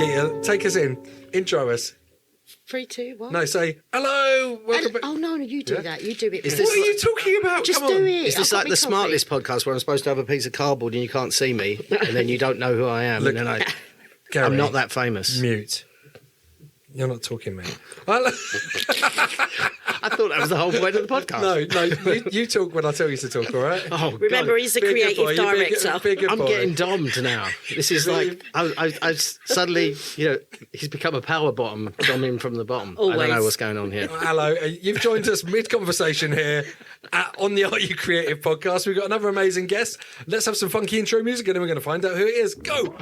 Sangita, take us in. Intro us. 3, 2, 1. No, say, hello, welcome back. Oh, no, you do that. You do it. Is What this are you talking about? Just Come on. do it. Is this I've like got the me coffee. Smartlist podcast where I'm supposed to have a piece of cardboard and you can't see me, and then you don't know who I am, Look, and then Garry, I'm not that famous. Mute. You're not talking, mate. I thought that was the whole point of the podcast. No, you talk when I tell you to talk, all right? Oh, Remember, God. he's the Be a good creative boy, you director. be a good I'm boy. getting dommed now. This is like I've suddenly, he's become a power bottom, doming from the bottom. I don't know Always. what's going on here. Hello, you've joined us mid-conversation here on the Are You Creative podcast. We've got another amazing guest. Let's have some funky intro music and then we're going to find out who it is. Go!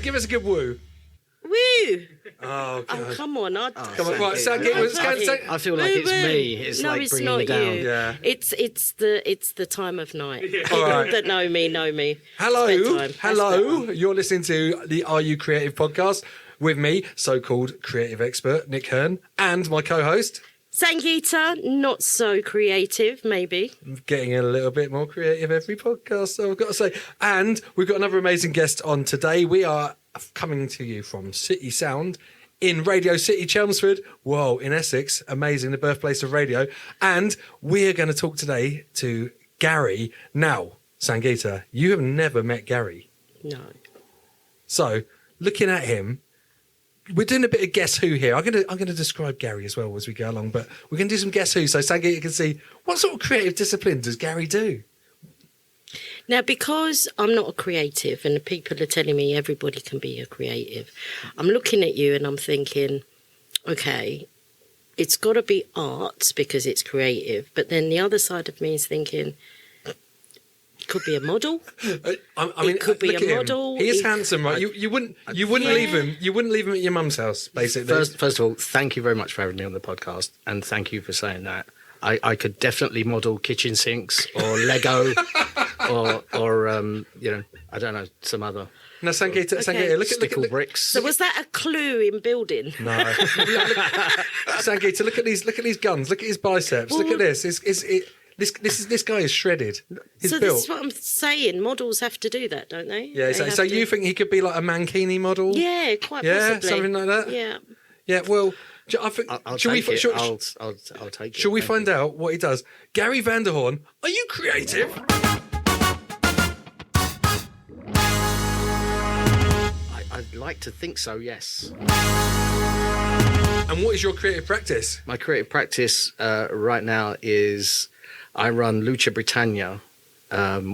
Give us a good woo. Woo! Oh, God. Oh, come on. Come on, right, let's go. I feel like it's me. It's no, like it's bringing not me down. you. Yeah. It's the time of night. People right. that know me know me. Hello, It's bedtime. hello. You're listening to the Are You Creative podcast with me, so-called creative expert Nick Hearn, and my co-host. Sangita, not so creative, maybe. Getting a little bit more creative every podcast, so I've got to say. And we've got another amazing guest on today. We are coming to you from City Sound in Radio City, Chelmsford. Whoa, in Essex. Amazing, the birthplace of radio. And we're going to talk today to Garry. Now, Sangita, you have never met Garry. No. So, looking at him, we're doing a bit of Guess Who here. I'm gonna describe Garry as well as we go along, but we're going to do some Guess Who so Sangita can see what sort of creative discipline does Garry do? Now, because I'm not a creative and the people are telling me everybody can be a creative, I'm looking at you and I'm thinking, okay, it's got to be arts because it's creative. But then the other side of me is thinking, it could be a model. I mean, It could be look a at him. model. He is It- handsome, right? You wouldn't leave him. You wouldn't leave him at your mum's house, basically. First of all, thank you very much for having me on the podcast, and thank you for saying that. I could definitely model kitchen sinks or Lego or I don't know, some other Now, Sangita, look stickle at bricks. So was that a clue in building? no. Sangita, look at these guns. Look at his biceps. Look at this. This guy is shredded. He's So built. this is what I'm saying. Models have to do that, don't they? Yeah. They So, have so to- you think he could be like a mankini model? Yeah, quite Yeah, possibly. something like that? Yeah. Yeah. Well, I think. I'll Should we? take it. Should, I'll take it. shall we Thank find you. out what he does? Garry Vanderhorne, are you creative? I'd like to think so, yes. And what is your creative practice? My creative practice right now is I run Lucha Britannia,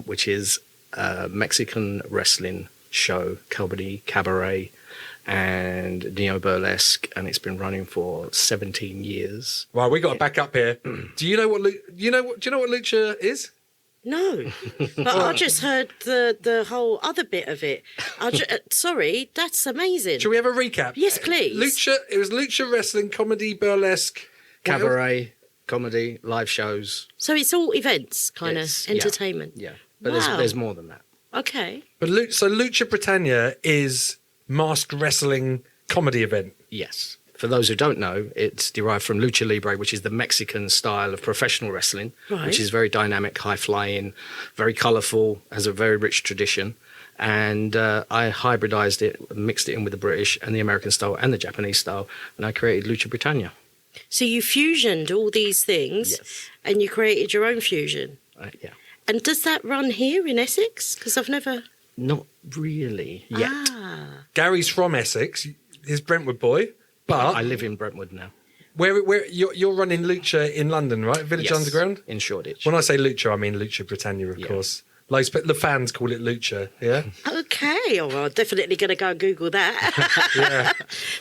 which is a Mexican wrestling show, comedy, cabaret, and neo-burlesque, and it's been running for 17 years. Well, we got to back up here. Do you know what lucha is? No, but I just heard the whole other bit of it. Sorry, that's amazing. Shall we have a recap? Yes, please. Lucha. It was lucha wrestling, comedy, burlesque, what else? Cabaret, comedy, live shows. So it's all events, kind It's- of entertainment. Yeah, but Wow. there's more than that. Okay. But so Lucha Britannia is masked wrestling comedy event. Yes. For those who don't know, it's derived from lucha libre, which is the Mexican style of professional wrestling, Right. which is very dynamic, high-flying, very colourful, has a very rich tradition. And I hybridized it, mixed it in with the British and the American style and the Japanese style, and I created Lucha Britannia. So you fusioned all these things Yes. and you created your own fusion. Yeah. And does that run here in Essex? Because I've never... Not really yet. Ah. Gary's from Essex. He's Brentwood boy. But I live in Brentwood now. where you're running Lucha in London, right? Village Yes, Underground? in Shoreditch. When I say Lucha, I mean Lucha Britannia, of course. Loads, but the fans call it Lucha, yeah? Okay. Oh, I'm definitely going to go and Google that. Yeah.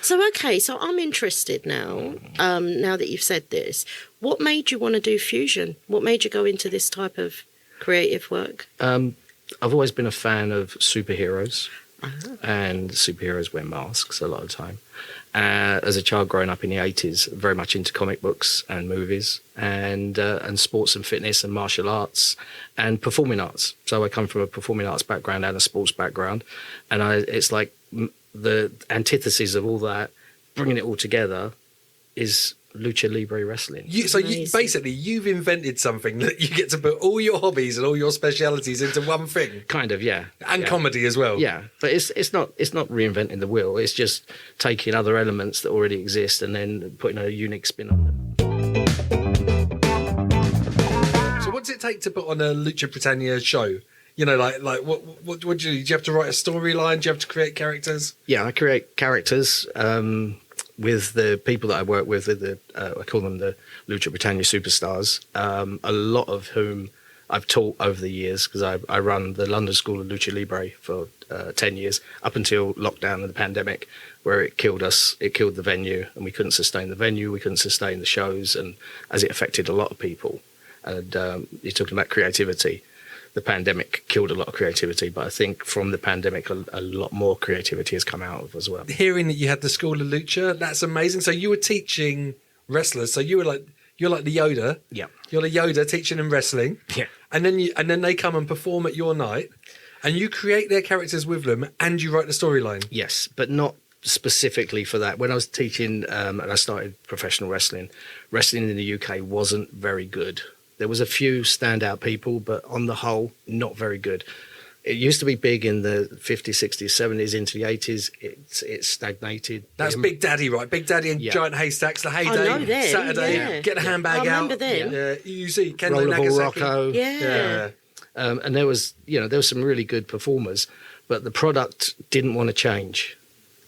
So, okay. So I'm interested now, now that you've said this. What made you want to do fusion? What made you go into this type of creative work? I've always been a fan of superheroes, and superheroes wear masks a lot of the time. As a child growing up in the 80s, very much into comic books and movies and sports and fitness and martial arts and performing arts. So I come from a performing arts background and a sports background. And it's like the antithesis of all that, bringing it all together is Lucha Libre wrestling. Amazing. You've invented something that you get to put all your hobbies and all your specialities into one thing. Kind of, yeah. And yeah. comedy as well. Yeah, but it's not reinventing the wheel. It's just taking other elements that already exist and then putting a unique spin on them. So what does it take to put on a Lucha Britannia show? You know, like what do you do? Do you have to write a storyline? Do you have to create characters? Yeah, I create characters with the people that I work with. I call them the Lucha Britannia Superstars. A lot of whom I've taught over the years because I run the London School of Lucha Libre for 10 years up until lockdown and the pandemic, where it killed us. It killed the venue, and we couldn't sustain the venue. We couldn't sustain the shows, and as it affected a lot of people. And you're talking about creativity. The pandemic killed a lot of creativity, but I think from the pandemic, a lot more creativity has come out of as well. Hearing that you had the School of Lucha, that's amazing. So you were teaching wrestlers. So you're like the Yoda. Yeah. You're the Yoda teaching them wrestling. Yeah. And then they come and perform at your night, and you create their characters with them, and you write the storyline. Yes, but not specifically for that. When I was teaching and I started professional wrestling in the UK wasn't very good. There was a few standout people, but on the whole, not very good. It used to be big in the 50s, 60s, 70s, into the 80s. It's stagnated. That's Big Daddy, right? Big Daddy and Giant Haystacks, the heyday. I know them, Saturday, yeah. get the handbag out. I remember them. Yeah, you see Kendo Rollerball Nagasaki. Rocco. Yeah. And there was some really good performers, but the product didn't want to change.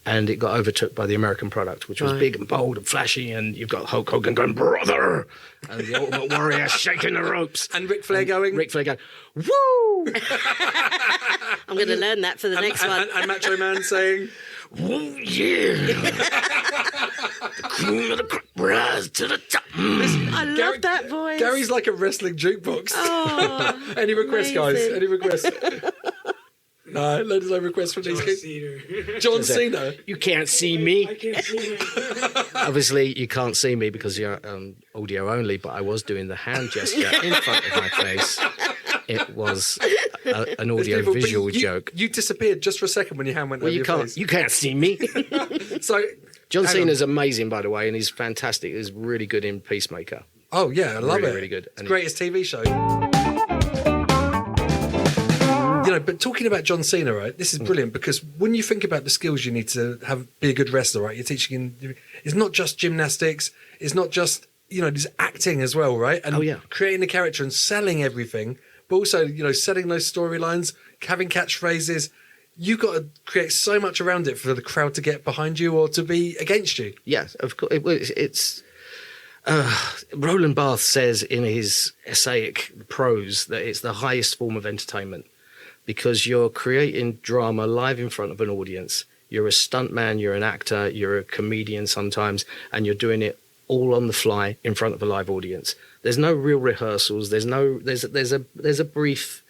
And it got overtook by the American product, which was big and bold and flashy. And you've got Hulk Hogan going, brother! And the Ultimate Warrior shaking the ropes. And Ric Flair going, woo! I'm going to learn that for the next one. And Macho Man saying, Woo, yeah! The cream of the crop rise to the top. I love that voice. Gary's like a wrestling jukebox. Oh, Any requests, guys? amazing. Any requests? No, there's no requests from these kids. John Cena. You can't see me. I can't see him. Obviously, you can't see me because you're audio only, but I was doing the hand gesture in front of my face. It was an audio-visual joke. You disappeared just for a second when your hand went over You your can't. face. You can't see me. So, John hang on. Cena's amazing, by the way, and he's fantastic. He's really good in Peacemaker. Oh, yeah, I love Really, it. really good. It's And- the greatest TV show. You know, but talking about John Cena, right? This is brilliant because when you think about the skills you need to be a good wrestler, right? You're teaching it's not just gymnastics, it's not just there's acting as well, right? And creating the character and selling everything, but also selling those storylines, having catchphrases. You've got to create so much around it for the crowd to get behind you or to be against you. Yes, of course. It's Roland Barthes says in his essaic prose that it's the highest form of entertainment because you're creating drama live in front of an audience. You're a stuntman, you're an actor, you're a comedian sometimes, and you're doing it all on the fly in front of a live audience. There's no real rehearsals. There's a brief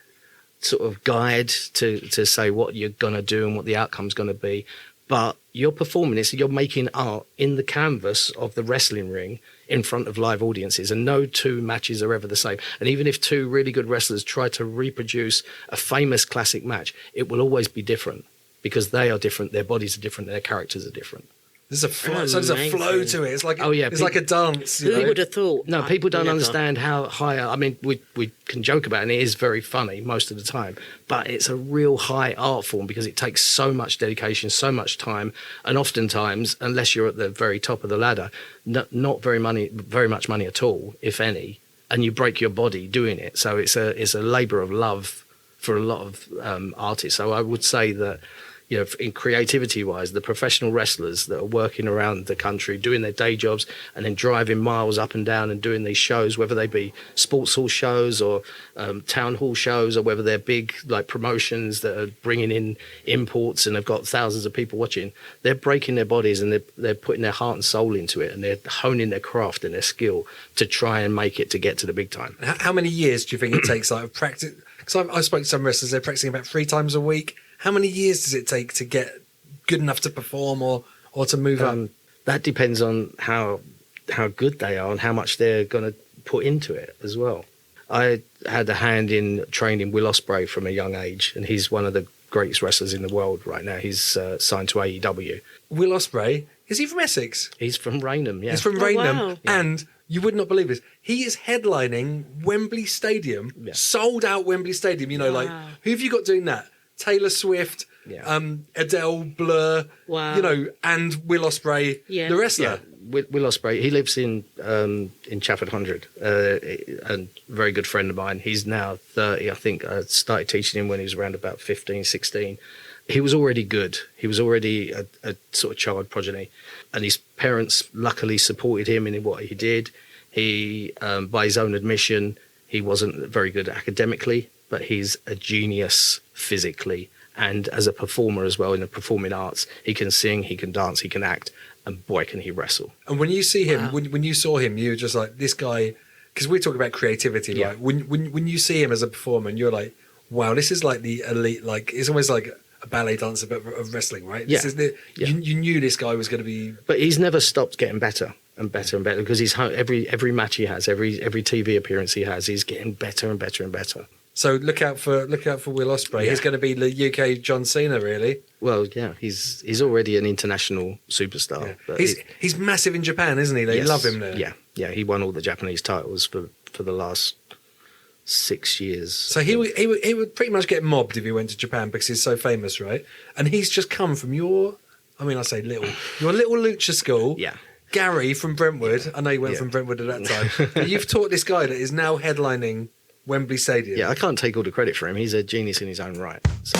sort of guide to say what you're gonna do and what the outcome's gonna be, but you're performing it, so you're making art in the canvas of the wrestling ring in front of live audiences, and no two matches are ever the same. And even if two really good wrestlers try to reproduce a famous classic match, it will always be different because they are different, their bodies are different, their characters are different. There's a flow, so there's a flow to it. It's like it's like a dance. Who would have thought? No, people don't Never. understand how high. I mean, we can joke about it, and it is very funny most of the time. But it's a real high art form because it takes so much dedication, so much time, and oftentimes, unless you're at the very top of the ladder, not very much money at all, if any, and you break your body doing it. So it's a labour of love for a lot of artists. So I would say that. In creativity-wise, the professional wrestlers that are working around the country, doing their day jobs, and then driving miles up and down and doing these shows, whether they be sports hall shows or town hall shows, or whether they're big like promotions that are bringing in imports and have got thousands of people watching, they're breaking their bodies and they're putting their heart and soul into it, and they're honing their craft and their skill to try and make it to get to the big time. How many years do you think it takes? Like practice? Because I spoke to some wrestlers, they're practicing about 3 times a week. How many years does it take to get good enough to perform or to move up? That depends on how good they are and how much they're going to put into it as well. I had a hand in training Will Ospreay from a young age, and he's one of the greatest wrestlers in the world right now. He's signed to AEW. Will Ospreay, Is he from Essex? He's from Raynham, yeah. He's from Oh, Raynham. wow. And you would not believe this. He is headlining Wembley Stadium, sold out Wembley Stadium. You know, like, who have you got doing that? Taylor Swift, Adele, Blur, you know, and Will Ospreay, the wrestler. Yeah. Will Ospreay, he lives in Chafford 100, a very good friend of mine. He's now 30, I think. I started teaching him when he was around about 15, 16. He was already good. He was already a sort of child progeny. And his parents luckily supported him in what he did. He, by his own admission, he wasn't very good academically, but he's a genius physically. And as a performer as well, in the performing arts, he can sing, he can dance, he can act, and boy, can he wrestle. And when you see him, when you saw him, you were just like, this guy, because we talk about creativity, right? When you see him as a performer and you're like, wow, this is like the elite, like, it's almost like a ballet dancer, but of wrestling, right? This is you knew this guy was going to be... But he's never stopped getting better and better and better, because he's every match he has, every TV appearance he has, he's getting better and better and better. So look out for Will Ospreay. Yeah. He's going to be the UK John Cena, really. Well, yeah, he's already an international superstar. Yeah. But He's massive in Japan, isn't he? They love him there. Yeah. He won all the Japanese titles for the last 6 years. So he would pretty much get mobbed if he went to Japan because he's so famous, right? And he's just come from your little lucha school. Yeah. Garry from Brentwood. I know you went from Brentwood at that time. But you've taught this guy that is now headlining Wembley Stadium. Yeah, I can't take all the credit for him. He's a genius in his own right. So.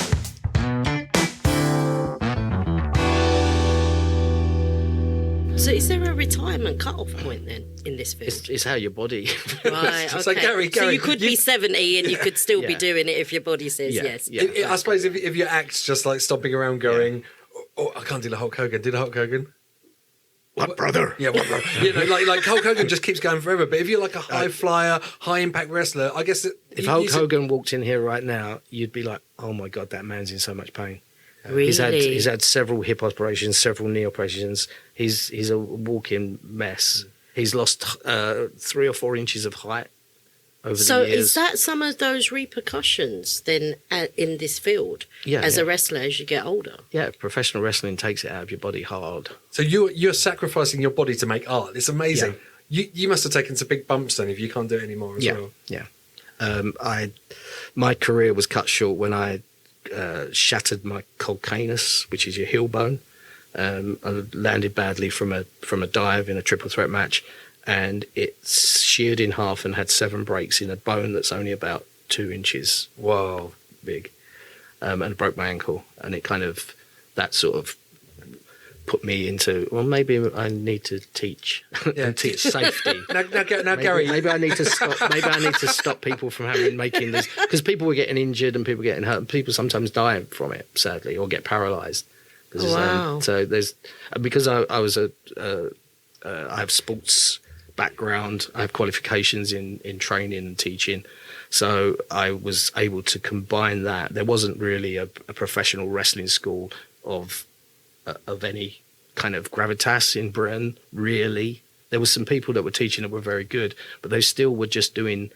So is there a retirement cut-off point then in this field? It's how your body... Right, okay. So Garry, so you could be 70 and you could still be doing it if your body says yes. Yeah. I suppose if your act's just like stomping around going, oh, I can't do the Hulk Hogan. Do the Hulk Hogan? What, brother? Yeah, what, brother? You know, like Hulk Hogan just keeps going forever. But if you're like a high flyer, high impact wrestler, I guess... If Hulk Hogan walked in here right now, you'd be like, oh my God, that man's in so much pain. Really? He's had several hip operations, several knee operations. He's a walking mess. He's lost 3 or 4 inches of height over the years. So is that some of those repercussions then in this field as a wrestler as you get older? Yeah, professional wrestling takes it out of your body hard. So you're sacrificing your body to make art. It's amazing. Yeah. You must have taken some big bumps then if you can't do it anymore as well. Yeah. My career was cut short when I shattered my calcaneus, which is your heel bone. I landed badly from a dive in a triple threat match, and it sheared in half and had 7 breaks in a bone that's only about 2 inches big, and it broke my ankle. And it kind of, that sort of put me into, well, maybe I need to teach teach safety. Now, Garry, maybe I need to stop. Maybe I need to stop people from making this, because people were getting injured and people getting hurt. And people sometimes die from it, sadly, or get paralysed. Wow. So there's, because I was I have sports background. I have qualifications in training and teaching. So I was able to combine that. There wasn't really a professional wrestling school of any kind of gravitas in Britain, really. There were some people that were teaching that were very good, but they still were just doing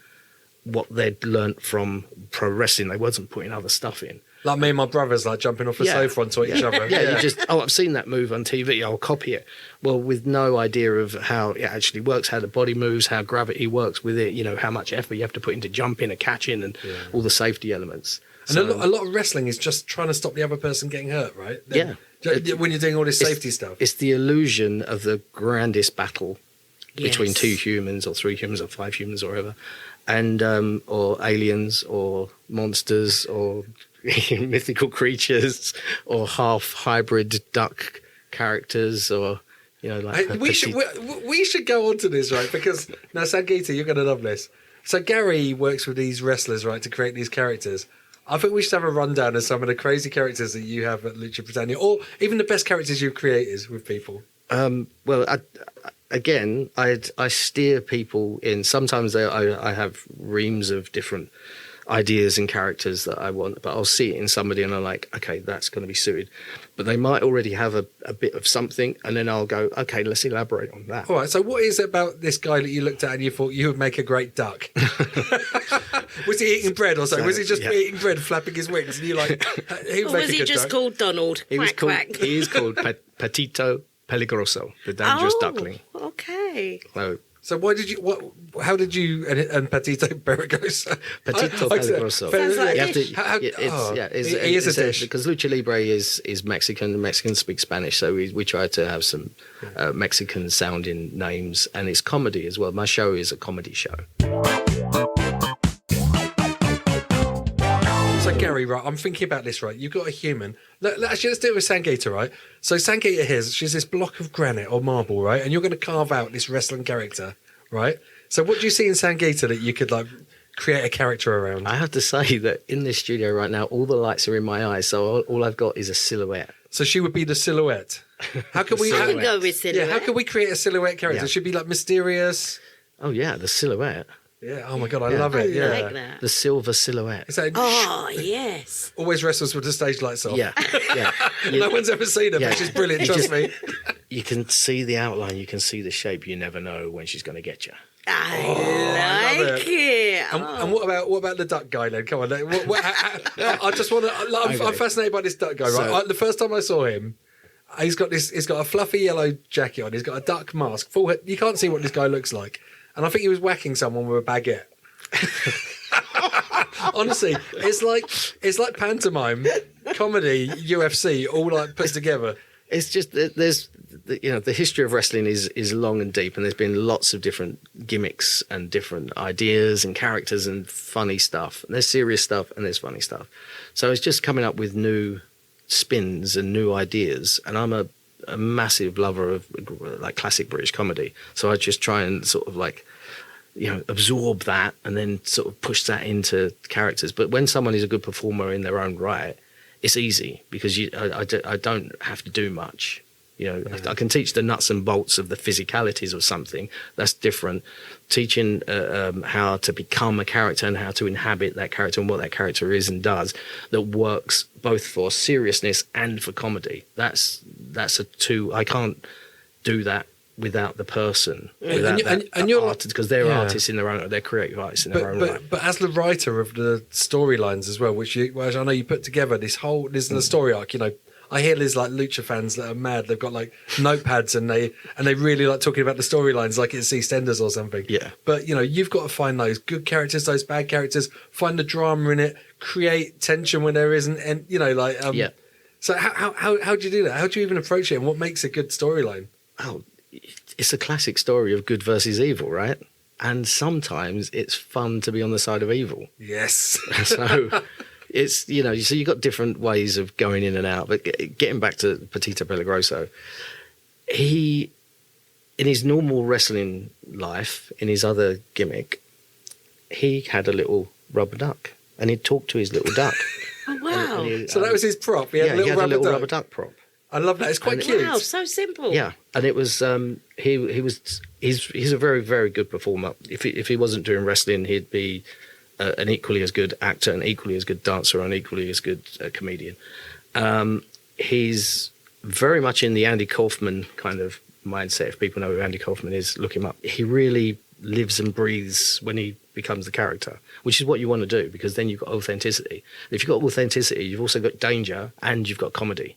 what they'd learnt from pro wrestling. They wasn't putting other stuff in. Like me and my brothers, like jumping off a sofa onto each other. You just, I've seen that move on TV, I'll copy it. Well, with no idea of how it actually works, how the body moves, how gravity works with it, you know, how much effort you have to put into jumping and catching and all the safety elements. And a lot of wrestling is just trying to stop the other person getting hurt, right? When you're doing all this safety stuff. It's the illusion of the grandest battle between 2 humans or 3 humans or 5 humans or whatever, and or aliens or monsters or mythical creatures or half hybrid duck characters, or like we should go on to this, right? Because now, Sangita, you're going to love this. So Garry works with these wrestlers, right, to create these characters. I think we should have a rundown of some of the crazy characters that you have at Lucha Britannia, or even the best characters you've created with people. Well, I steer people in. Sometimes I have reams of different ideas and characters that I want, but I'll see it in somebody and I'm like, okay, that's going to be suited. But they might already have a bit of something, and then I'll go, okay, let's elaborate on that. All right, so what is it about this guy that you looked at and you thought you would make a great duck? Was he eating bread or something? Was he just eating bread, flapping his wings? And you like, he would or make was a he good just duck? called Donald? He is called Petito Peligroso, the dangerous duckling. Okay. So why did you? How did you and Patito Peligroso? Petito Peligroso. Sounds like You have dish. to. He is a dish because Lucha Libre is Mexican. The Mexicans speak Spanish, so we try to have some Mexican sounding names, and it's comedy as well. My show is a comedy show. So Gary, right, I'm thinking about this, right? You've got a human. Actually, let's do it with Sangita, right? So Sangita here, she's this block of granite or marble, right? And you're going to carve out this wrestling character, right? So what do you see in Sangita that you could like create a character around? I have to say that in this studio right now, all the lights are in my eyes, so all I've got is a silhouette. So she would be the silhouette. How can we? I can go with silhouette. Yeah, how can we create a silhouette character? Yeah. She'd be like mysterious. Oh yeah, the silhouette. Yeah. Oh my god, I love it. Yeah. like that. The silver silhouette. So Oh, yes. always wrestles with the stage lights off. Yeah, yeah. No one's ever seen her, Yeah. but she's brilliant. Trust me. You can see the outline, you can see the shape. You never know when she's going to get you. I love like it. And what about the duck guy then? Come on, I just want to. I'm Okay. fascinated by this duck guy. Right, So- the first time I saw him, he's got a fluffy yellow jacket on. He's got a duck mask. Full head. You can't see what this guy looks like, and I think he was whacking someone with a baguette. Honestly, it's like pantomime, comedy, UFC, all like put together. It's just that the history of wrestling is long and deep, and there's been lots of different gimmicks and different ideas and characters and funny stuff. And there's serious stuff and there's funny stuff. So it's just coming up with new spins and new ideas. And I'm a massive lover of like classic British comedy, so I just try and sort of like absorb that and then sort of push that into characters. But when someone is a good performer in their own right, it's easy because I don't have to do much. I can teach the nuts and bolts of the physicalities of something. That's different. Teaching how to become a character and how to inhabit that character and what that character is and does that works both for seriousness and for comedy. That's a two. I can't do that without the person, without and you're artist, because they're artists in their own, they're creative artists in their own right. But as the writer of the storylines as well, which I know you put together, there's the story arc. I hear there's like Lucha fans that are mad. They've got like notepads and they really like talking about the storylines like it's EastEnders or something. Yeah. But you've got to find those good characters, those bad characters, find the drama in it, create tension when there isn't, and Yeah. So how do you do that? How do you even approach it, and what makes a good storyline? Oh, it's a classic story of good versus evil, right? And sometimes it's fun to be on the side of evil. Yes. So it's, so you've got different ways of going in and out. But getting back to Petito Peligroso, he, in his normal wrestling life, in his other gimmick, he had a little rubber duck and he'd talk to his little duck. Oh, wow. So that was his prop. He had a little rubber duck prop. I love that. It's quite cute. Wow, so simple. Yeah, and it was he's a very, very good performer. If he wasn't doing wrestling, he'd be an equally as good actor, an equally as good dancer, an equally as good comedian. He's very much in the Andy Kaufman kind of mindset. If people know who Andy Kaufman is, look him up. He really lives and breathes when he becomes the character, which is what you want to do, because then you've got authenticity. If you've got authenticity, you've also got danger and you've got comedy.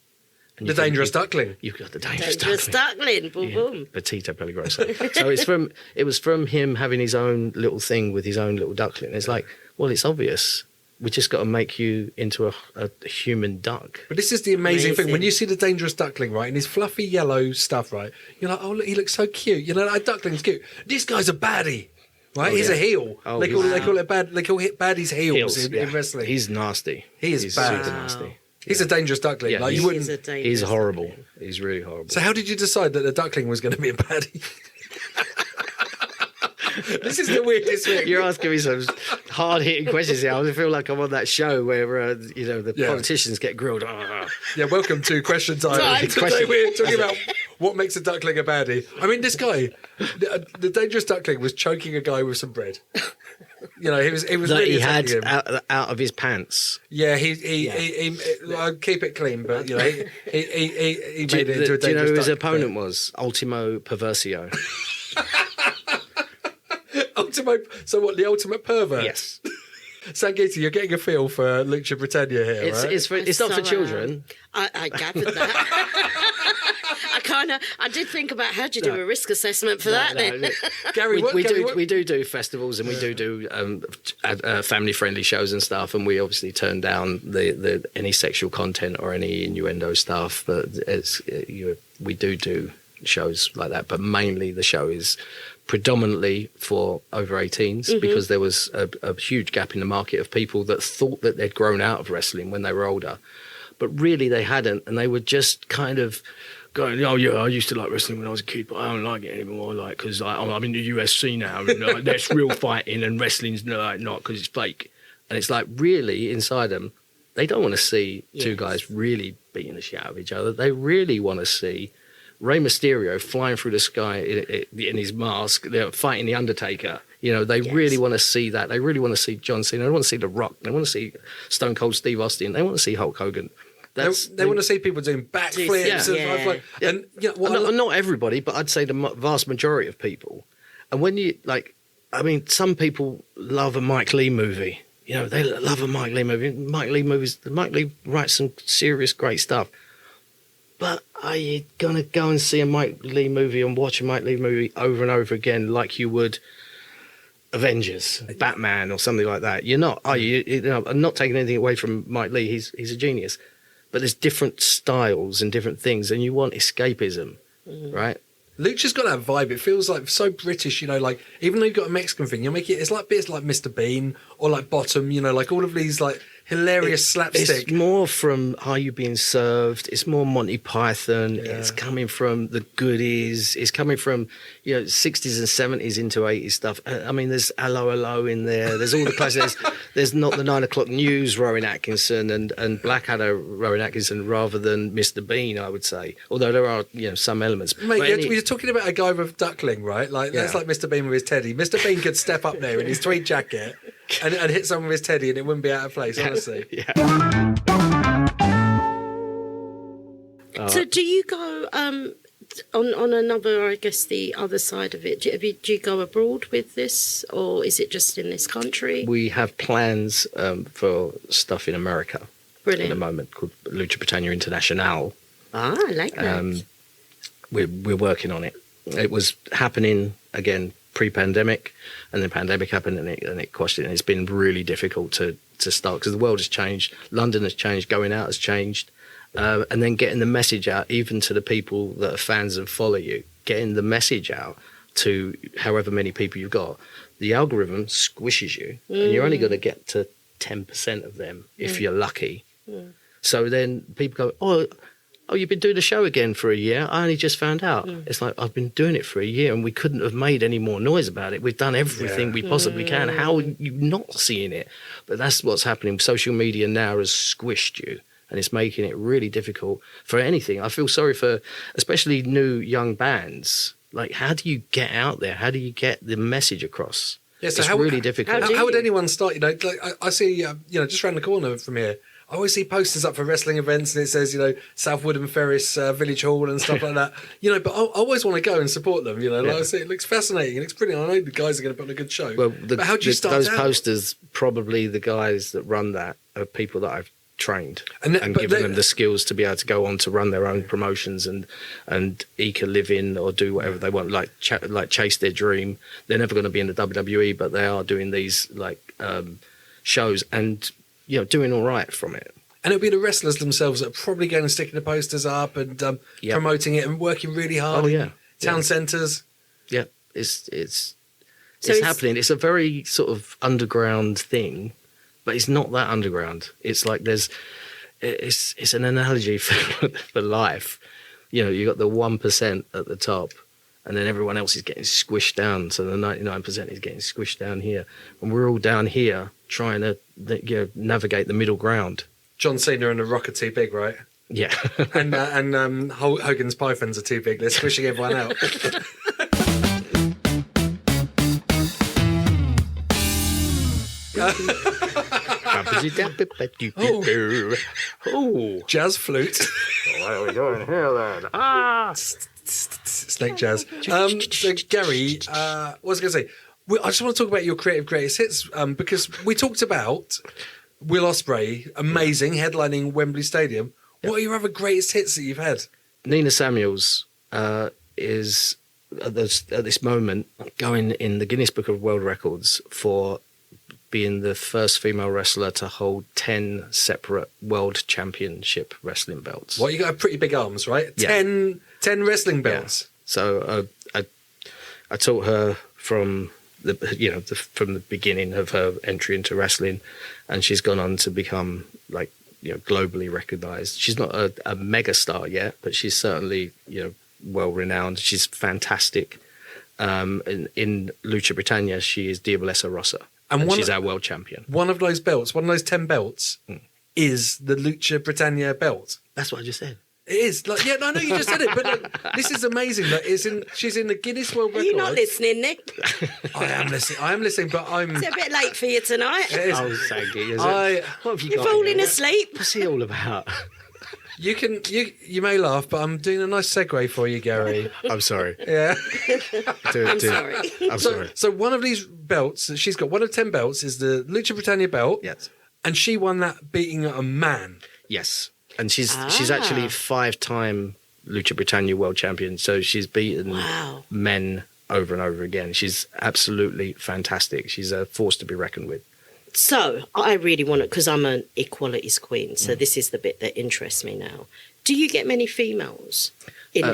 The dangerous duckling. You've got the dangerous duckling. Boom, boom. Petito Peligroso. So it was from him having his own little thing with his own little duckling. It's like, well, it's obvious. We just got to make you into a human duck. But this is the amazing thing. When you see the dangerous duckling, right, and his fluffy yellow stuff, right, you're like, oh, look, he looks so cute. That duckling's cute. This guy's a baddie. Right, he's a heel. Oh, they call it bad. They call baddies heels in wrestling. He's nasty. He's bad. Super nasty. He's a dangerous duckling. Yeah, like, he's horrible. He's really horrible. So how did you decide that the duckling was going to be a baddie? This is the weirdest thing. You're asking me some hard-hitting questions here. I feel like I'm on that show where the politicians get grilled. Yeah, welcome to Question Time. Today we're talking about what makes a duckling a baddie. I mean, this guy, the dangerous duckling, was choking a guy with some bread. He was that really he had him. out of his pants. Yeah, he I'll keep it clean, but he made it into a dangerous duck. Do you know who his opponent was? Ultimo Perversio. So what, the ultimate pervert? Yes. Sangita, you're getting a feel for Lucha Britannia here, right? It's not for children. I gathered that. I I did think about how do you do a risk assessment for that then? Gary, we do festivals, and we do family friendly shows and stuff, and we obviously turn down the any sexual content or any innuendo stuff, but we do shows like that, but mainly the show is predominantly for over 18s because there was a huge gap in the market of people that thought that they'd grown out of wrestling when they were older, but really they hadn't, and they were just kind of going, oh yeah, I used to like wrestling when I was a kid, but I don't like it anymore, like, because I'm in the UFC now, and like, there's real fighting, and wrestling's not because it's fake. And it's like, really inside them, they don't want to see two guys really beating the shit out of each other. They really want to see Rey Mysterio flying through the sky in his mask, they're fighting the Undertaker. You know, they really want to see that. They really want to see John Cena. They want to see The Rock. They want to see Stone Cold Steve Austin. They want to see Hulk Hogan. They want to see people doing backflips. Not everybody, but I'd say the vast majority of people. And when you, like, I mean, some people love a Mike Lee movie. You know, they love a Mike Lee movie. Mike Lee writes some serious, great stuff. But are you going to go and see a Mike Lee movie and watch a Mike Lee movie over and over again like you would Avengers, Batman or something like that? You're not, are you? You know, I'm not taking anything away from Mike Lee. He's a genius. But there's different styles and different things, and you want escapism, right? Lucha's got that vibe. It feels like so British, you know, like, even though you've got a Mexican thing, you make it, it's like bits like Mr.Bean or like Bottom, you know, like all of these like hilarious slapstick. It's more from Are You Being Served? It's more Monty Python. Yeah. It's coming from the Goodies. It's coming from, you know, 60s and 70s into 80s stuff. I mean, there's Hello Hello in there. There's all the classics. There's not the 9 o'clock news Rowan Atkinson and Blackadder Rowan Atkinson rather than Mr. Bean, I would say. Although there are, you know, some elements. Mate, you're talking about a guy with a duckling, right? Like, that's like Mr. Bean with his teddy. Mr. Bean could step up there in his tweed jacket and hit someone with his teddy and it wouldn't be out of place, honestly. So do you go on another, I guess, the other side of it? Do you go abroad with this, or is it just in this country? We have plans for stuff in America. Brilliant. At the moment, called Lucha Britannia International. Ah, I like that. We're working on it. It was happening again pre-pandemic, and then pandemic happened and it quashed it. And it's been really difficult to start because the world has changed. London has changed. Going out has changed. And then getting the message out, even to the people that are fans and follow you, getting the message out to however many people you've got. The algorithm squishes you, and you're only going to get to 10% of them if you're lucky. So then people go, oh, you've been doing the show again for a year? I only just found out. It's like, I've been doing it for a year and we couldn't have made any more noise about it. We've done everything we possibly can. How are you not seeing it? But that's what's happening. Social media now has squished you, and it's making it really difficult for anything. I feel sorry for especially new young bands. Like, how do you get out there? How do you get the message across? Yeah, so it's really difficult. How would anyone start? You know, like I see, you know, just around the corner from here, I always see posters up for wrestling events and it says, you know, South Woodham Ferris Village Hall and stuff like that. You know, but I always want to go and support them, you know. Like I say, it looks fascinating. It looks brilliant. I know the guys are going to put on a good show. Well, but how do you start those out? posters, probably the guys that run that are people that I've trained and given them the skills to be able to go on to run their own promotions and eke a living or do whatever they want, like chase their dream. They're never going to be in the WWE, but they are doing these shows and, you know, doing all right from it. And it'll be the wrestlers themselves that are probably going and sticking the posters up and promoting it and working really hard. Town centres. Yeah, it's happening. It's a very sort of underground thing, but it's not that underground. It's like it's an analogy for life. You know, you got the 1% at the top, and then everyone else is getting squished down. So the 99% is getting squished down here, and we're all down here trying to navigate the middle ground. John Cena and The Rock are too big, right? Yeah. and Hogan's Pythons are too big. They're squishing everyone out. Oh, jazz flute. What are we doing here then? Snake jazz. So Gary, what was I going to say? I just want to talk about your creative greatest hits because we talked about Will Ospreay, amazing, headlining Wembley Stadium. What are your other greatest hits that you've had? Nina Samuels is at this moment going in the Guinness Book of World Records for being the first female wrestler to hold 10 separate world championship wrestling belts. What, you got pretty big arms, right? Yeah. 10 wrestling belts. Yeah. So I taught her from from the beginning of her entry into wrestling, and she's gone on to become globally recognized. She's not a mega star yet, but she's certainly well renowned. She's fantastic. In Lucha Britannia, she is Diabolessa Rossa. And she's our world champion. One of those belts, one of those 10 belts, is the Lucha Britannia belt. That's what I just said. It is. I know you just said it, but this is amazing. She's in the Guinness World Records. Are you not listening, Nick? I am listening, but I'm... It's a bit late for you tonight. It is. Oh, Sangita, what have you You're got falling here? asleep. What's he all about? You may laugh, but I'm doing a nice segue for you, Gary. I'm sorry. Yeah. I'm sorry. I'm sorry. So one of these belts that she's got, one of 10 belts, is the Lucha Britannia belt. Yes. And she won that beating a man. Yes. And she's actually 5-time Lucha Britannia world champion. So she's beaten men over and over again. She's absolutely fantastic. She's a force to be reckoned with. So I really want to, because I'm an equalities queen, so this is the bit that interests me now. Do you get many females in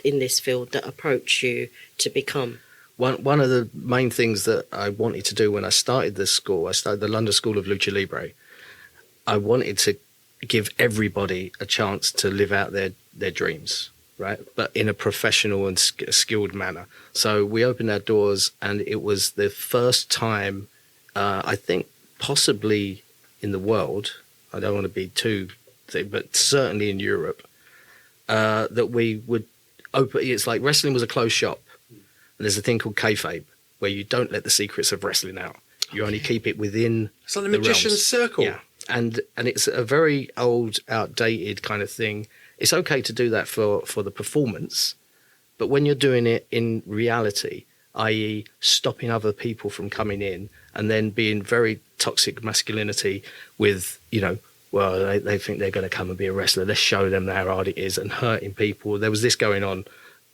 this field that approach you to become? One of the main things that I wanted to do when I started this school, I started the London School of Lucha Libre. I wanted to give everybody a chance to live out their dreams, right? But in a professional and skilled manner. So we opened our doors, and it was the first time, I think possibly in the world, I don't want to be too thick, but certainly in Europe, that we would open. It's like wrestling was a closed shop. And there's a thing called kayfabe, where you don't let the secrets of wrestling out. You only keep it within It's like the magician's circle. Yeah. And it's a very old, outdated kind of thing. It's okay to do that for the performance, but when you're doing it in reality, i.e. stopping other people from coming in and then being very toxic masculinity with, they think they're going to come and be a wrestler. Let's show them how hard it is, and hurting people. There was this going on,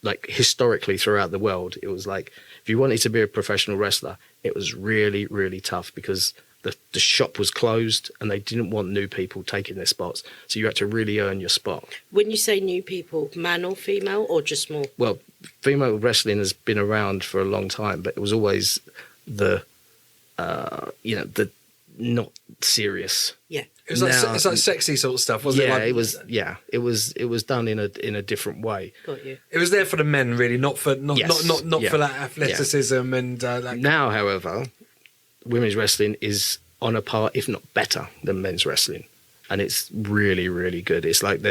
like, historically throughout the world. It was like, if you wanted to be a professional wrestler, it was really, really tough because the shop was closed and they didn't want new people taking their spots. So you had to really earn your spot. When you say new people, man or female, or just more? Well, female wrestling has been around for a long time, but it was always the not serious. Yeah. It was like sexy sort of stuff, wasn't it? Yeah, it was done in a different way. Got you. It was there for the men, really, not for for that athleticism and that. Now, however, women's wrestling is on a par, if not better, than men's wrestling, and it's really, really good. It's like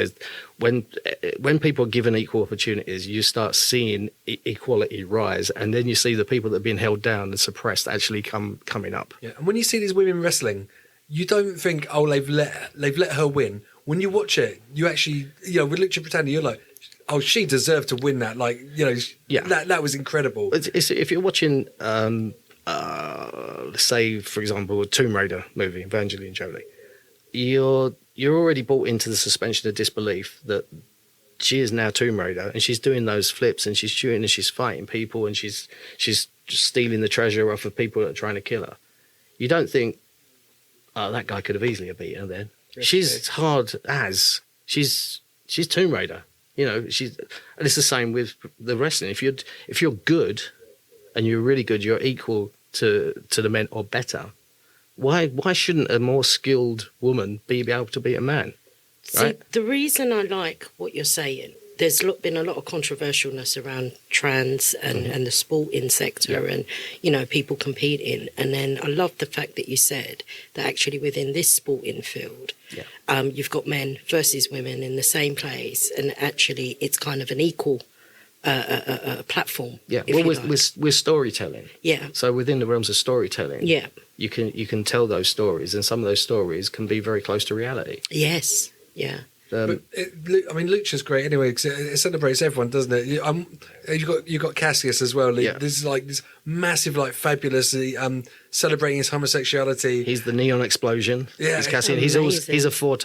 when people are given equal opportunities, you start seeing equality rise, and then you see the people that have been held down and suppressed actually coming up. Yeah, and when you see these women wrestling, you don't think, oh, they've let her win. When you watch it, you actually, with Lucha Britannia, you're like, oh, she deserved to win that. Like, that was incredible. It's, if you're watching, say, for example, a Tomb Raider movie, Evangeline Jolie, you're already bought into the suspension of disbelief that she is now Tomb Raider, and she's doing those flips, and she's shooting, and she's fighting people, and she's just stealing the treasure off of people that are trying to kill her. You don't think, oh, that guy could have easily beaten her then. She's hard as. She's Tomb Raider. And it's the same with the wrestling. If you're good and you're really good, you're equal to the men or better. Why shouldn't a more skilled woman be able to beat a man? Right? See, the reason I like what you're saying, there's been a lot of controversialness around trans and the sporting sector and, people competing. And then I love the fact that you said that actually within this sporting field, you've got men versus women in the same place. And actually it's kind of an equal platform. Yeah, well, with storytelling. Yeah. So within the realms of storytelling, you can tell those stories, and some of those stories can be very close to reality. Yes, yeah. Lucha's great anyway because it celebrates everyone, doesn't it? You got Cassius as well. Yeah. This is like this massive, like fabulous, celebrating his homosexuality. He's the neon explosion. Yeah, he's Cassius. He's a former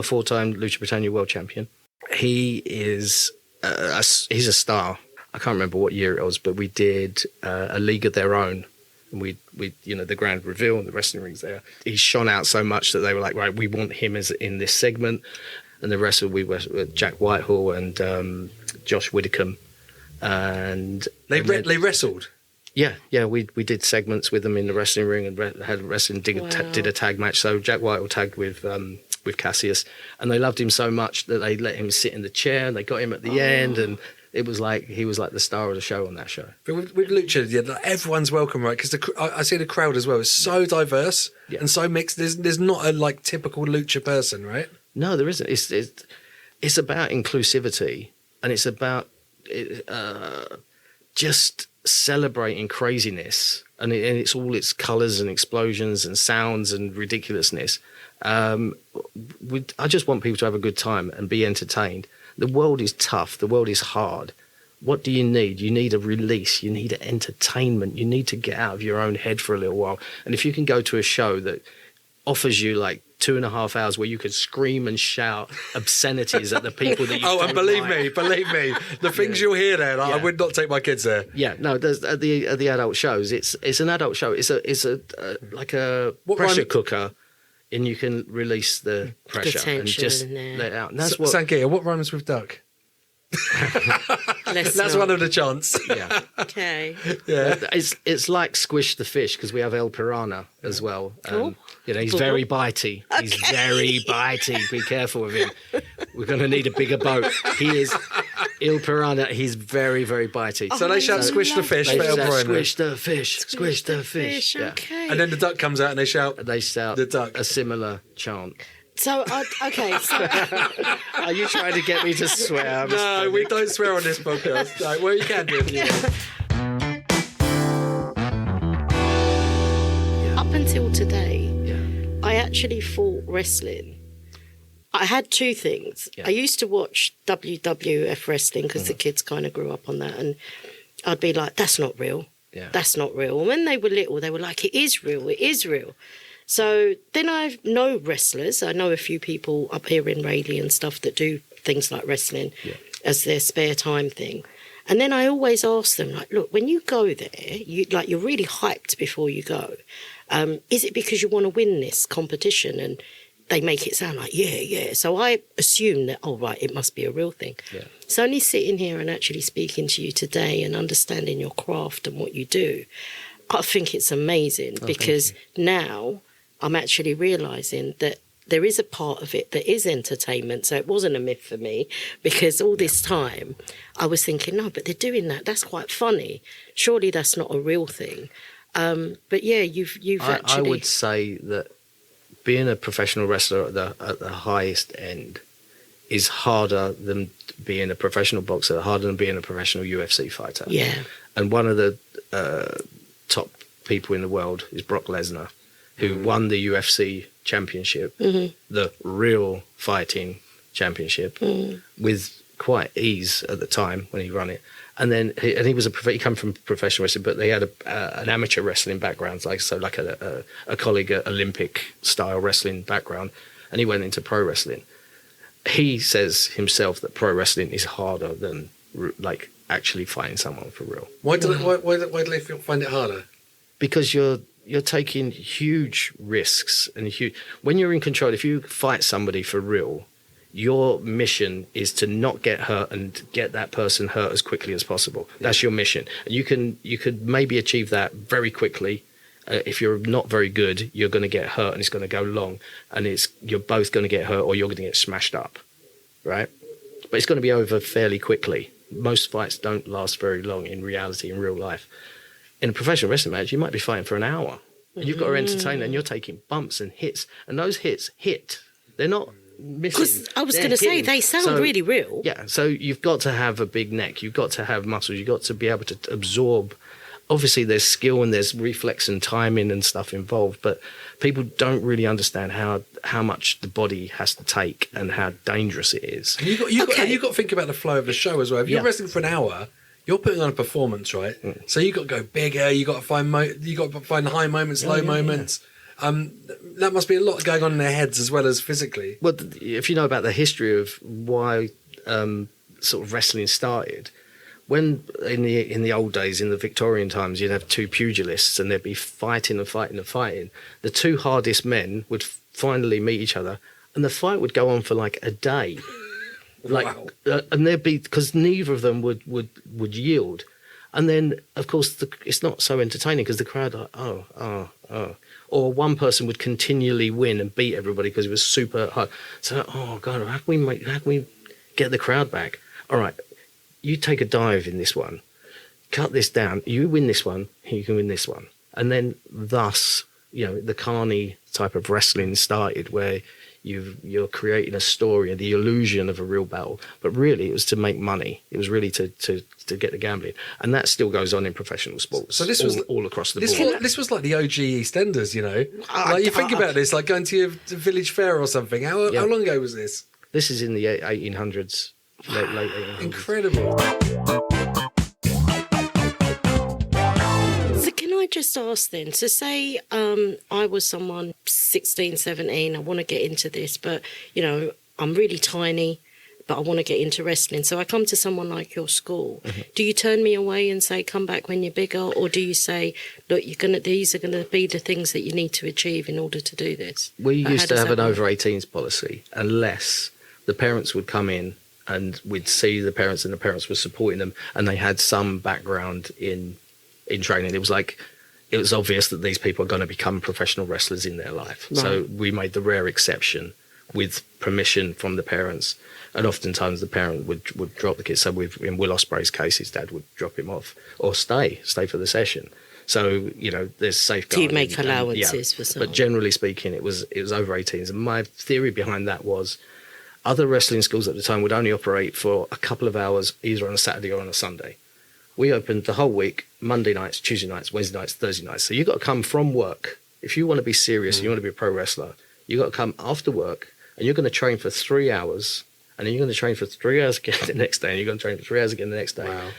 four-time Lucha Britannia world champion. He is he's a star. I can't remember what year it was, but we did a League of Their Own. And we the grand reveal and the wrestling rings there. He shone out so much that they were like, right, we want him as in this segment. And the rest we were Jack Whitehall and Josh Widdicombe. And they wrestled. Yeah, we did segments with them in the wrestling ring and had wrestling did a tag match. So Jack Whitehall tagged with Cassius, and they loved him so much that they let him sit in the chair and they got him at the end, and it was like he was like the star of the show on that show. But with Lucha, like, everyone's welcome, right? Because I see the crowd as well. It's so diverse and so mixed. There's not a like typical Lucha person, right? No, there isn't. It's about inclusivity, and it's about just celebrating craziness, and it's all its colours and explosions and sounds and ridiculousness. I just want people to have a good time and be entertained. The world is tough. The world is hard. What do you need? You need a release. You need entertainment. You need to get out of your own head for a little while. And if you can go to a show that offers you like 2.5 hours where you could scream and shout obscenities at the people that you and believe me, the things you'll hear there, like, I would not take my kids there. Yeah, no, there's at the adult shows. It's an adult show. It's a like a pressure cooker. And you can release the pressure and just let it out. And that's Sangita, what rhymes with duck? That's one of the chants. Yeah. Okay. Yeah. It's like Squish the Fish, because we have El Piranha as well. He's very bitey. Okay. He's very bitey. Be careful with him. We're going to need a bigger boat. He is El Piranha. He's very, very bitey. So they shout Squish the Fish for El Piranha. Squish the fish. Squish the fish. Yeah. Okay. And then the duck comes out and they shout the duck. A similar chant. So, okay. So, are you trying to get me to swear? No, we don't swear on this podcast. No, well, you can do if you want. Up until today, I actually thought wrestling. I had two things. Yeah. I used to watch WWF wrestling because the kids kind of grew up on that, and I'd be like, "That's not real. Yeah. That's not real." And when they were little, they were like, "It is real. It is real." So then I know wrestlers. I know a few people up here in Rayleigh and stuff that do things like wrestling as their spare time thing. And then I always ask them, like, look, when you go there, you're really hyped before you go. Is it because you want to win this competition? And they make it sound like, yeah. So I assume that, right, it must be a real thing. Yeah. So only sitting here and actually speaking to you today and understanding your craft and what you do, I think it's amazing because now I'm actually realising that there is a part of it that is entertainment. So it wasn't a myth for me, because all this time I was thinking, no, but they're doing that. That's quite funny. Surely that's not a real thing. But yeah, you've actually... I would say that being a professional wrestler at the highest end is harder than being a professional boxer, harder than being a professional UFC fighter. Yeah. And one of the top people in the world is Brock Lesnar, who won the UFC championship, the real fighting championship, with quite ease at the time when he won it. And then he was he came from professional wrestling, but they had an amateur wrestling background, like a colleague Olympic style wrestling background, and he went into pro wrestling. He says himself that pro wrestling is harder than like actually fighting someone for real. Why do they find it harder? Because you're taking huge risks and when you're in control. If you fight somebody for real, your mission is to not get hurt and get that person hurt as quickly as possible. That's your mission. And you could maybe achieve that very quickly. If you're not very good, you're going to get hurt and it's going to go long, and you're both going to get hurt or you're going to get smashed up, right? But it's going to be over fairly quickly. Most fights don't last very long in reality, in real life. In a professional wrestling match, you might be fighting for an hour, and you've got to entertain, and you're taking bumps and hits, and those hits hit. They're not missing. Because I was going to say, they sound really real. Yeah, so you've got to have a big neck. You've got to have muscles. You've got to be able to absorb. Obviously, there's skill and there's reflex and timing and stuff involved, but people don't really understand how much the body has to take and how dangerous it is. And you've got to think about the flow of the show as well. If you're wrestling for an hour, you're putting on a performance, right? So you've got to go bigger. You've got to find high moments, low moments. That must be a lot going on in their heads as well as physically. Well, if you know about the history of why sort of wrestling started, when in the old days, in the Victorian times, you'd have two pugilists and they'd be fighting and fighting and fighting. The two hardest men would finally meet each other, and the fight would go on for like a day. Wow. And there'd be, because neither of them would yield. And then, of course, it's not so entertaining because the crowd are, oh. Or one person would continually win and beat everybody because it was super hard. So, oh, God, how can we get the crowd back? All right, you take a dive in this one, cut this down, you win this one, you can win this one. And then thus, the carny type of wrestling started where you're creating a story and the illusion of a real battle, but really it was to make money. It was really to get the gambling, and that still goes on in professional sports. So this was all across the board. This was like the OG EastEnders, like you think about this, like going to your village fair or something. How long ago was this? This is in the 1800s, late 1800s. Incredible. So can I just ask then, so say I was someone 16, 17, I want to get into this, but, I'm really tiny, but I want to get into wrestling. So I come to someone like your school. Mm-hmm. Do you turn me away and say, come back when you're bigger? Or do you say, look, these are going to be the things that you need to achieve in order to do this? We used to have an over 18s policy, unless the parents would come in and we'd see the parents and the parents were supporting them and they had some background in training. It was obvious that these people are going to become professional wrestlers in their life. Right. So we made the rare exception with permission from the parents. And oftentimes the parent would drop the kid. So in Will Ospreay's case, his dad would drop him off or stay for the session. So, there's safeguarding. Do you make allowances for some? But generally speaking, it was over 18s. And my theory behind that was other wrestling schools at the time would only operate for a couple of hours, either on a Saturday or on a Sunday. We opened the whole week, Monday nights, Tuesday nights, Wednesday nights, Thursday nights. So you've got to come from work. If you want to be serious, you want to be a pro wrestler, you've got to come after work and you're going to train for 3 hours, and then you're going to train for 3 hours again the next day, and you're going to train for 3 hours again the next day. Wow.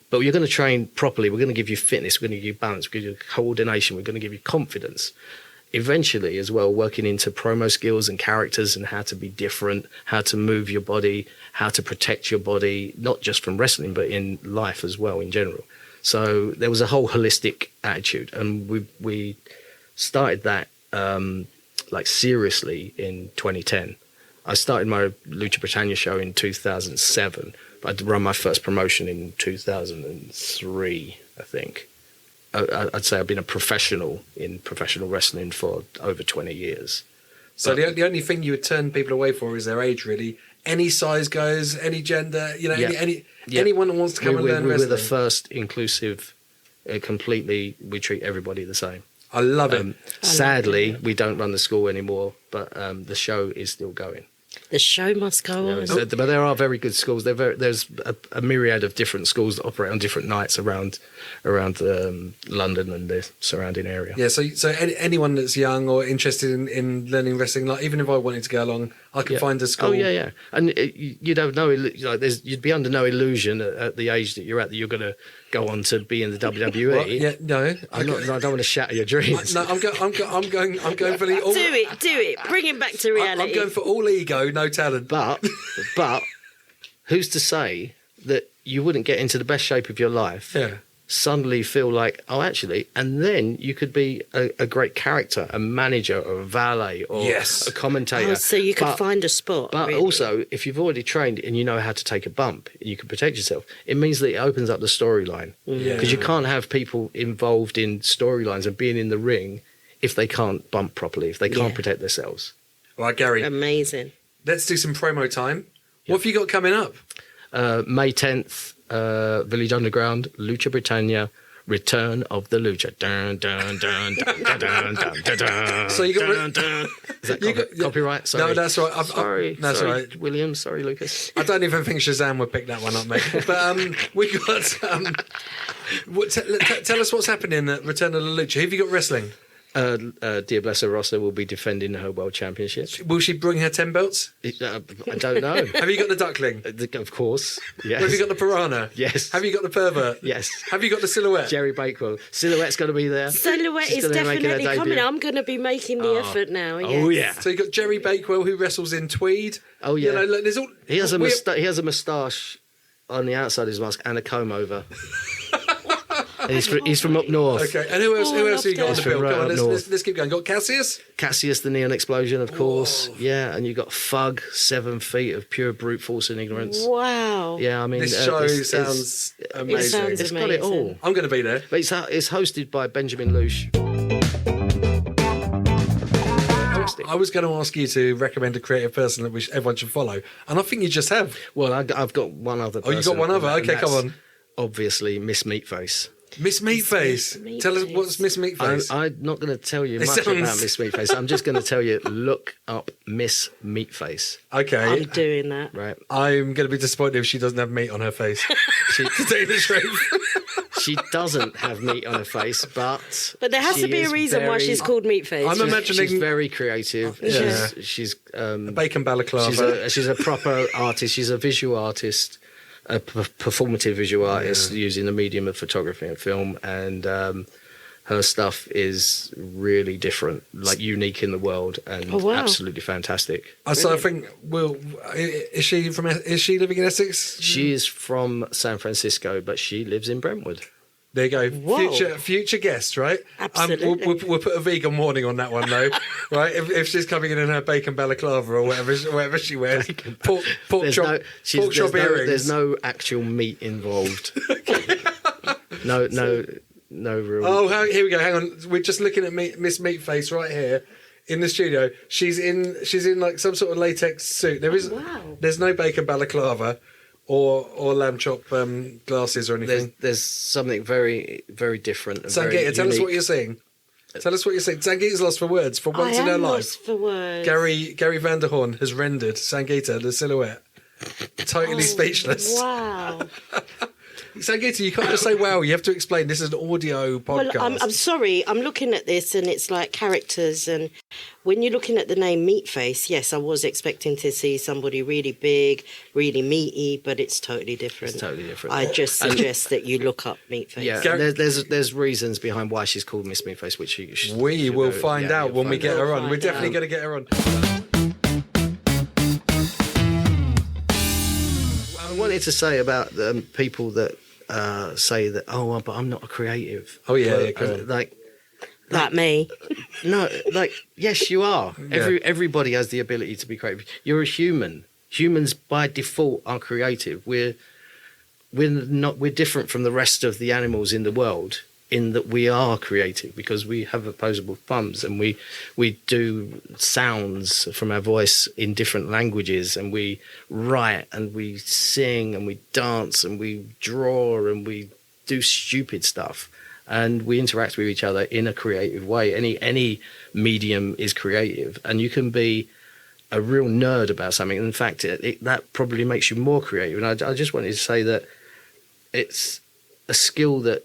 But you're going to train properly. We're going to give you fitness. We're going to give you balance. We're going to give you coordination. We're going to give you confidence. Eventually, as well, working into promo skills and characters and how to be different, how to move your body, how to protect your body, not just from wrestling, but in life as well in general. So there was a whole holistic attitude, and we started that seriously in 2010. I started my Lucha Britannia show in 2007. I'd run my first promotion in 2003, I think. I'd say I've been a professional in professional wrestling for over 20 years. So the only thing you would turn people away for is their age, really. Any size goes, any gender, anyone that wants to come and learn wrestling. We're the first inclusive, we treat everybody the same. I love it. Sadly, we don't run the school anymore, but the show is still going. The show must go on. But there are very good schools. There's a myriad of different schools that operate on different nights around London and the surrounding area. Yeah, so anyone that's young or interested in learning wrestling, like even if I wanted to go along, I could find a school. Oh yeah, and you'd have you'd be under no illusion at the age that you're at that you're going to go on to be in the WWE. Well, yeah, no, I don't want to shatter your dreams. No, I'm going for the all. Do it. Bring him back to reality. I'm going for all ego, no talent. But who's to say that you wouldn't get into the best shape of your life? Yeah. Suddenly feel like, oh, actually, and then you could be a great character, a manager or a valet or a commentator. Oh, so you could find a spot. But really. Also, if you've already trained and you know how to take a bump and you can protect yourself, it means that it opens up the storyline. Because you can't have people involved in storylines and being in the ring if they can't bump properly, if they can't protect themselves. All right, Gary. Amazing. Let's do some promo time. What have you got coming up? May 10th. Village Underground, Lucha Britannia, Return of the Lucha. Dun, dun, dun, dun, dun, dun, dun, dun, so you got dun, dun. Is that copyright? Sorry. No, that's right. Sorry, all right. William. Sorry, Lucas. I don't even think Shazam would pick that one up, mate. But we got. Tell us what's happening at Return of the Lucha. Who have you got wrestling? Dear Blessa Rossa will be defending her world championship. Will she bring her 10 belts? I don't know. Have you got the duckling? Of course. Yes. Have you got the piranha? Yes. Have you got the pervert? Yes. Have you got the silhouette? Jerry Bakewell. Silhouette's going to be there. Silhouette is definitely coming. I'm going to be making the effort now. Yes. Oh yeah. So you got Jerry Bakewell who wrestles in tweed. Oh yeah. There's all. He has a moustache on the outside of his mask and a comb over. And he's from up north. Okay, and who else have you got on the bill? Right Come on, up let's keep going. Got Cassius? Cassius the Neon Explosion, of course. Yeah, and you got Fug, 7 feet of pure brute force and ignorance. Wow. Yeah, I mean... This show sounds amazing. It sounds Got it all. I'm going to be there. But it's hosted by Benjamin Lush. I was going to ask you to recommend a creative person that everyone should follow, and I think you just have. Well, I've got one other person. Oh, you got one other? Okay, come on. Obviously, Miss Meatface. Miss Meatface. Meatface. Tell us, what's Miss Meatface? I'm not going to tell you much about Miss Meatface. I'm just going to tell you, look up Miss Meatface. Okay. I'm doing that. Right. I'm going to be disappointed if she doesn't have meat on her face. To tell you the truth. She doesn't have meat on her face, but there has to be a reason why she's called Meatface. I'm imagining she's very creative. Yeah. She's bacon balaclava. she's a proper artist. She's a visual artist, a performative visual artist using the medium of photography and film, and her stuff is really different, like unique in the world, and absolutely fantastic. So I think, is she living in Essex? She is from San Francisco, but she lives in Brentwood. There you go. Whoa. Future guest, right? Absolutely. We'll put a vegan warning on that one, though, right? If she's coming in her bacon balaclava or whatever she wears, pork chop earrings. There's no actual meat involved. No real. Oh, here we go. Hang on. We're just looking at Miss Meatface right here in the studio. She's in like some sort of latex suit. There's no bacon balaclava or lamb chop glasses or anything. There's something very, very different. Sangita, tell us what you're seeing. Tell us what you're saying. Sangita's lost for words for once in her life. Lost for words. Garry Vanderhorne has rendered Sangita, the silhouette, totally speechless. Wow. Sangita, you can't just say wow. You have to explain. This is an audio podcast. Well, I'm sorry. I'm looking at this and it's like characters. And when you're looking at the name Meatface, yes, I was expecting to see somebody really big, really meaty, but it's totally different. It's totally different. I just suggest that you look up Meatface. Yeah, there's reasons behind why she's called Miss Meatface, which we will find out when we get her on. We're definitely going to get her on. I wanted to say about people that say that, but I'm not a creative. Oh yeah, cool. Like me. No, yes, you are. Yeah. Everybody has the ability to be creative. You're a human. Humans by default are creative. We're different from the rest of the animals in the world in that we are creative because we have opposable thumbs and we do sounds from our voice in different languages, and we write and we sing and we dance and we draw and we do stupid stuff, and we interact with each other in a creative way. Any medium is creative, and you can be a real nerd about something. In fact, that probably makes you more creative. And I just wanted to say that it's a skill that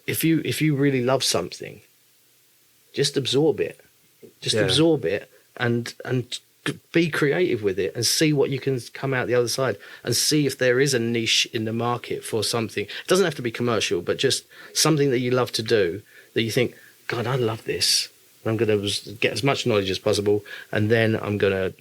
if you really love something, just absorb it. Absorb it and be creative with it and see what you can come out the other side and see if there is a niche in the market for something. It doesn't have to be commercial, but just something that you love to do that you think, God, I love this. I'm going to get as much knowledge as possible, and then I'm going to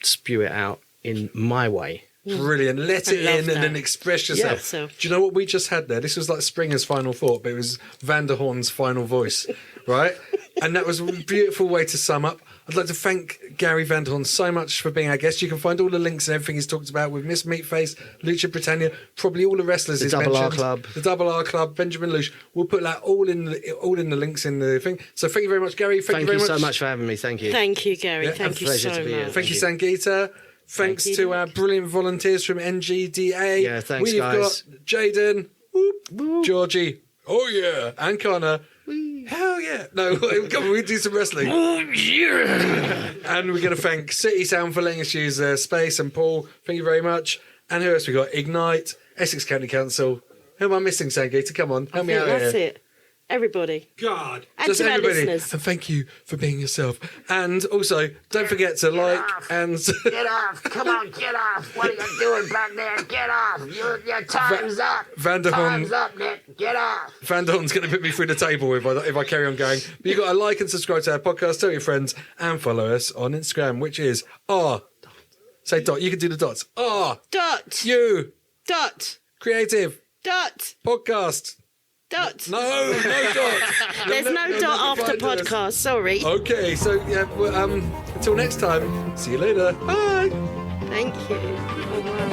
spew it out in my way. Brilliant. Let it in and then express yourself. Yeah, so. Do you know what we just had there? This was like Springer's final thought, but it was Vanderhorne's final voice, right? And that was a beautiful way to sum up. I'd like to thank Garry Vanderhorne so much for being our guest. You can find all the links and everything he's talked about with Miss Meatface, Lucha Britannia, probably all the wrestlers he's mentioned. The Double R Club, Benjamin Lush. We'll put that all in the links in the thing. So thank you very much, Garry. Thank you very much. Thank you so much for having me. Thank you. Thank you, Garry. Yeah, thank you so much. Thank you, Sangita. Thanks to our brilliant volunteers from NGDA. Yeah, thanks, We've guys. got Jaden, Georgie, oh yeah, and Connor. Hell yeah. No, come on, we do some wrestling. Oh yeah. And we're going to thank City Sound for letting us use their space, and Paul, thank you very much. And who else we got? Ignite, Essex County Council. Who am I missing, Sangita? Come on, help me out That's here. it. Everybody. God. And Just to our everybody. listeners. And thank you for being yourself. And also, don't forget to like and... Get off. Come on, get off. What are you doing back there? Get off. Your time's up. Vanderhorne. Time's up, Nick. Get off. Vanderhorne's going to put me through the table if I carry on going. But you've got to like and subscribe to our podcast, tell your friends, and follow us on Instagram, which is say dot. You can do the dots. Dot. You. Dot. Creative Dot. podcast. Dot. No dot. There's no dot after podcast. Sorry. Okay, so yeah, well, until next time. See you later. Bye. Thank you.